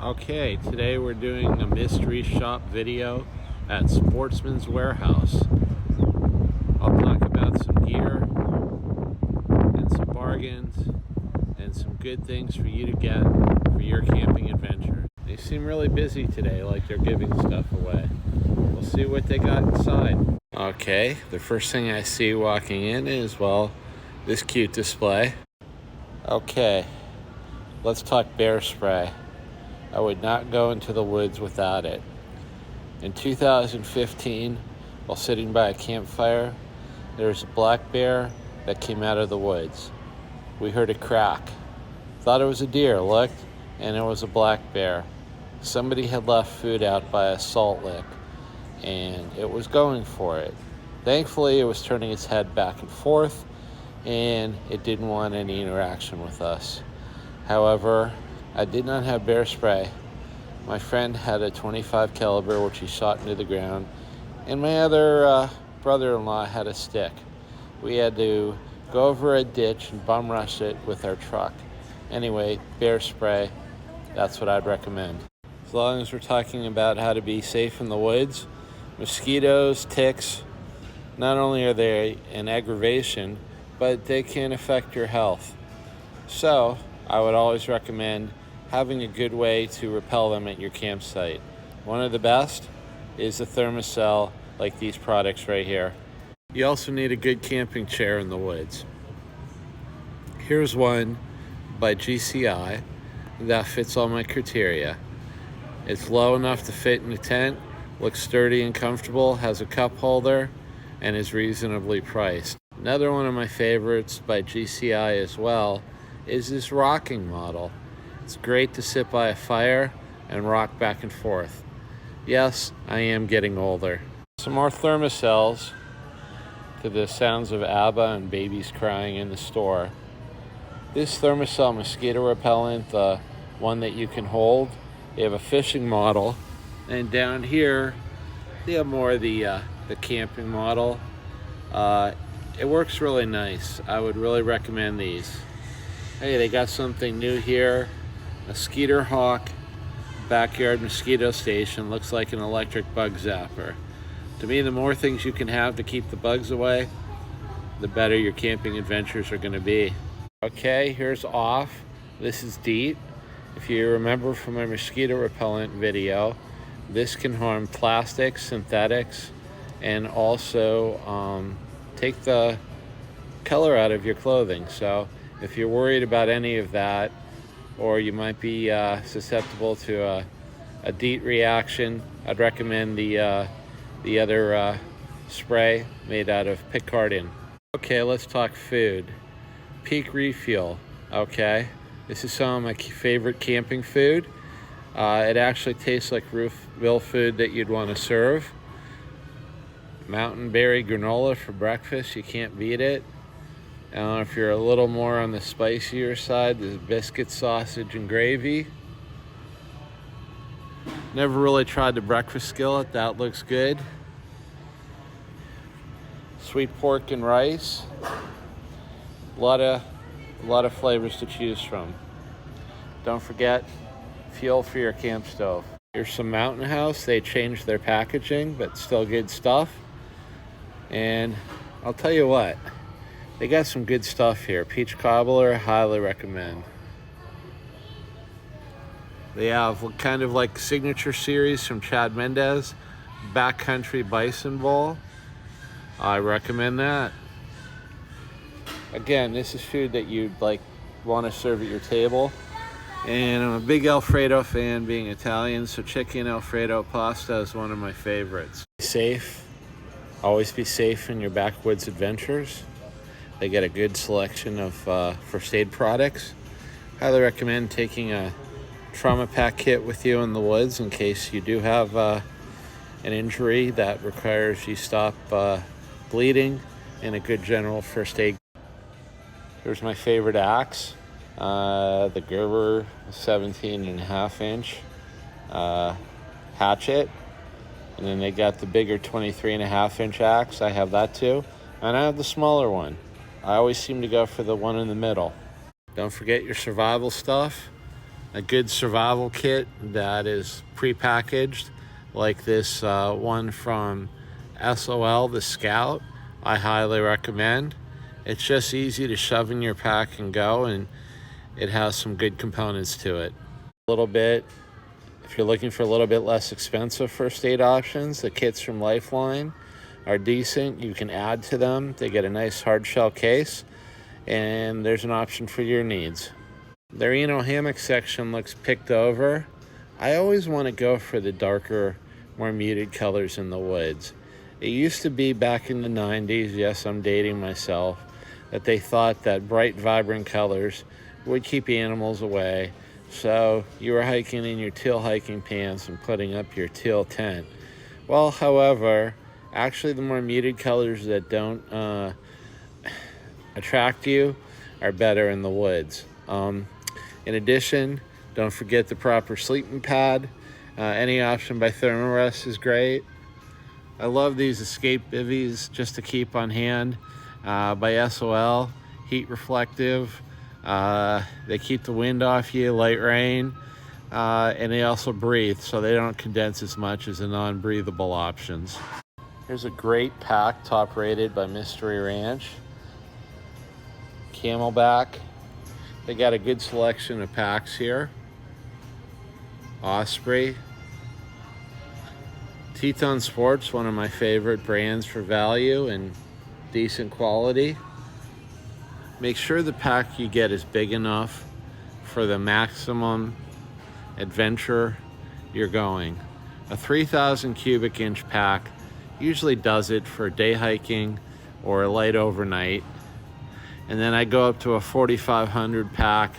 Okay, today we're doing a mystery shop video at Sportsman's warehouse. I'll talk about some gear and some bargains and some good things for you to get for your camping adventure. They seem really busy today, like they're giving stuff away. We'll see what they got inside. Okay, the first thing I see walking in is, well, this cute display. Okay, let's talk bear spray. I would not go into the woods without it. In 2015, while sitting by a campfire, there was a black bear that came out of the woods. We heard a crack. Thought it was a deer, looked, and it was a black bear. Somebody had left food out by a salt lick, and it was going for it. Thankfully, it was turning its head back and forth, and it didn't want any interaction with us. However, I did not have bear spray. My friend had a .25 caliber, which he shot into the ground, and my other brother-in-law had a stick. We had to go over a ditch and bum rush it with our truck. Anyway, bear spray, that's what I'd recommend. As long as we're talking about how to be safe in the woods, mosquitoes, ticks, not only are they an aggravation, but they can affect your health. So, I would always recommend having a good way to repel them at your campsite. One of the best is the thermocell, like these products right here. You also need a good camping chair in the woods. Here's one by GCI that fits all my criteria. It's low enough to fit in a tent, looks sturdy and comfortable, has a cup holder, and is reasonably priced. Another one of my favorites by GCI as well is this rocking model. It's great to sit by a fire and rock back and forth. Yes, I am getting older. Some more thermocells to the sounds of ABBA and babies crying in the store. This thermocell mosquito repellent, the one that you can hold, they have a fishing model. And down here, they have more of the camping model. It works really nice. I would really recommend these. Hey, they got something new here. A Skeeter Hawk backyard mosquito station. Looks like an electric bug zapper. To me, the more things you can have to keep the bugs away, the better your camping adventures are going to be. Okay, here's off. This is DEET. If you remember from my mosquito repellent video, this can harm plastics, synthetics, and also take the color out of your clothing. So if you're worried about any of that, or you might be susceptible to a DEET reaction, I'd recommend the other spray made out of pickardin. Okay, let's talk food. Peak Refuel. Okay, this is some of my favorite camping food. It actually tastes like real food that you'd want to serve. Mountain berry granola for breakfast, you can't beat it. If you're a little more on the spicier side, there's biscuit, sausage, and gravy. Never really tried the breakfast skillet. That looks good. Sweet pork and rice. A lot of flavors to choose from. Don't forget fuel for your camp stove. Here's some Mountain House. They changed their packaging, but still good stuff. And I'll tell you what, they got some good stuff here. Peach cobbler, highly recommend. They have kind of like signature series from Chad Mendez, Backcountry Bison Bowl. I recommend that. Again, this is food that you'd want to serve at your table. And I'm a big Alfredo fan, being Italian, so chicken Alfredo pasta is one of my favorites. Safe. Always be safe in your backwoods adventures. They get a good selection of first aid products. Highly recommend taking a trauma pack kit with you in the woods in case you do have an injury that requires you stop bleeding, and a good general first aid. Here's my favorite axe, the Gerber 17.5 inch hatchet. And then they got the bigger 23.5 inch axe. I have that too. And I have the smaller one. I always seem to go for the one in the middle. Don't forget your survival stuff. a good survival kit that is prepackaged, like this one from SOL, the Scout, I highly recommend. It's just easy to shove in your pack and go, and it has some good components to it. A little bit, if you're looking for a little bit less expensive first aid options, the kits from Lifeline are decent. You can add to them. They get a nice hard shell case, and there's an option for your needs. Their hammock section looks picked over. I always want to go for the darker, more muted colors in the woods. It used to be back in the 90s, yes, I'm dating myself, that they thought that bright, vibrant colors would keep animals away. So you were hiking in your teal hiking pants and putting up your teal tent. Well, however, actually the more muted colors that don't attract you are better in the woods. In addition, don't forget the proper sleeping pad. Any option by Thermarest is great. I love these Escape bivvies just to keep on hand by SOL. Heat reflective. They keep the wind off you, light rain, and they also breathe, so they don't condense as much as the non-breathable options. Here's a great pack, top rated by Mystery Ranch. Camelback. They got a good selection of packs here. Osprey. Teton Sports, one of my favorite brands for value and decent quality. Make sure the pack you get is big enough for the maximum adventure you're going. A 3,000 cubic inch pack usually does it for day hiking or a light overnight. And then I go up to a 4,500 pack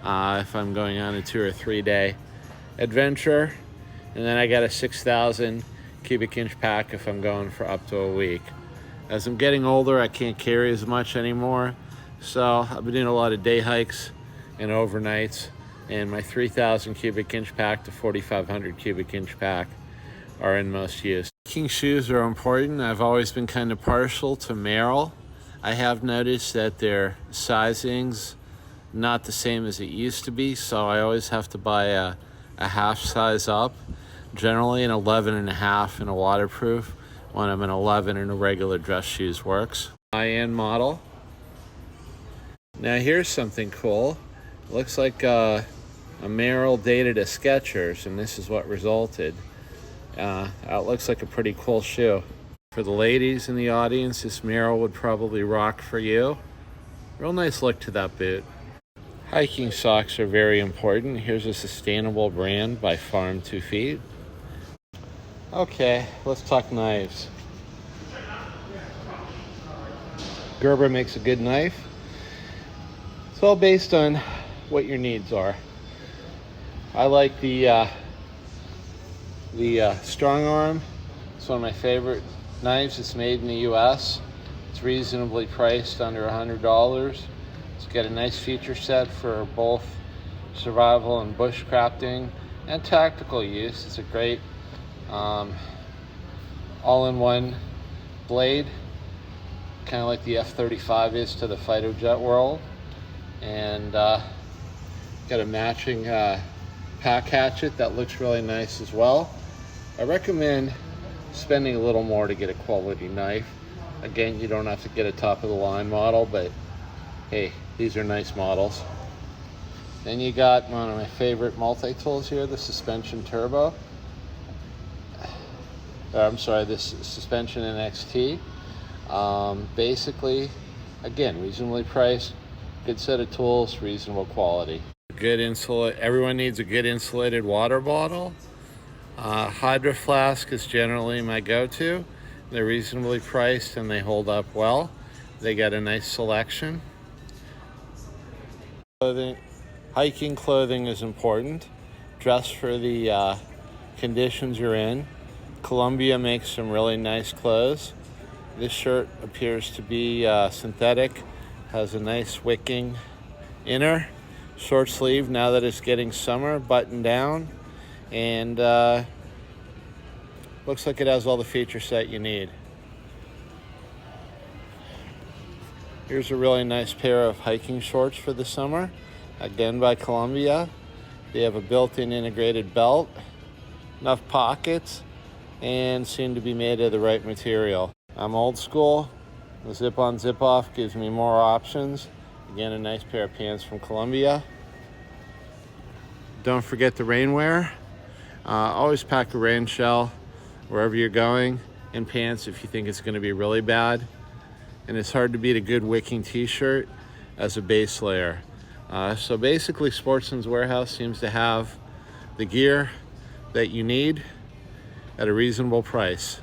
if I'm going on a 2 or 3 day adventure. And then I got a 6,000 cubic inch pack if I'm going for up to a week. As I'm getting older, I can't carry as much anymore. So I've been doing a lot of day hikes and overnights, and my 3,000 cubic inch pack to 4,500 cubic inch pack are in most use. Hiking shoes are important. I've always been kind of partial to Merrell. I have noticed that their sizing's not the same as it used to be, so I always have to buy a half size up. Generally an 11.5 in a waterproof. When I'm an 11 in a regular dress shoes works. High-end model. Now here's something cool. It looks like a Merrell dated a Skechers, and this is what resulted. It looks like a pretty cool shoe. For the ladies in the audience, this Merrell would probably rock for you. Real nice look to that boot. Hiking socks are very important. Here's a sustainable brand by Farm 2 Feet. Okay, let's talk knives. Gerber makes a good knife. It's all based on what your needs are. I like the strong arm. It's one of my favorite knives. It's made in the US. It's reasonably priced, under $100. It's got a nice feature set for both survival and bushcrafting and tactical use. It's a great all-in-one blade, kind of like the F-35 is to the fighter jet world. And got a matching pack hatchet that looks really nice as well. I recommend spending a little more to get a quality knife. Again, you don't have to get a top-of-the-line model, but hey, these are nice models. Then you got one of my favorite multi-tools here, the Suspension Turbo. This Suspension NXT. Basically, again, reasonably priced, good set of tools, reasonable quality. Everyone needs a good insulated water bottle. Hydro Flask is generally my go-to. They're reasonably priced and they hold up well. They got a nice selection. Hiking clothing is important. Dress for the conditions you're in. Columbia makes some really nice clothes. This shirt appears to be synthetic, has a nice wicking inner, short sleeve now that it's getting summer, button down, and looks like it has all the feature set you need. Here's a really nice pair of hiking shorts for the summer, again by Columbia. They have a built-in integrated belt, enough pockets, and seem to be made of the right material. I'm old school. The zip-on, zip-off gives me more options. Again, a nice pair of pants from Columbia. Don't forget the rainwear. Always pack a rain shell wherever you're going, and pants if you think it's going to be really bad. And it's hard to beat a good wicking t-shirt as a base layer. So basically, Sportsman's Warehouse seems to have the gear that you need at a reasonable price.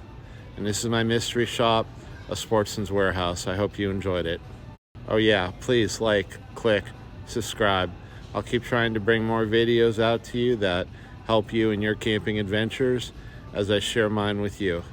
And this is my mystery shop, a Sportsman's Warehouse. I hope you enjoyed it. Oh yeah, please like, click, subscribe. I'll keep trying to bring more videos out to you that help you in your camping adventures as I share mine with you.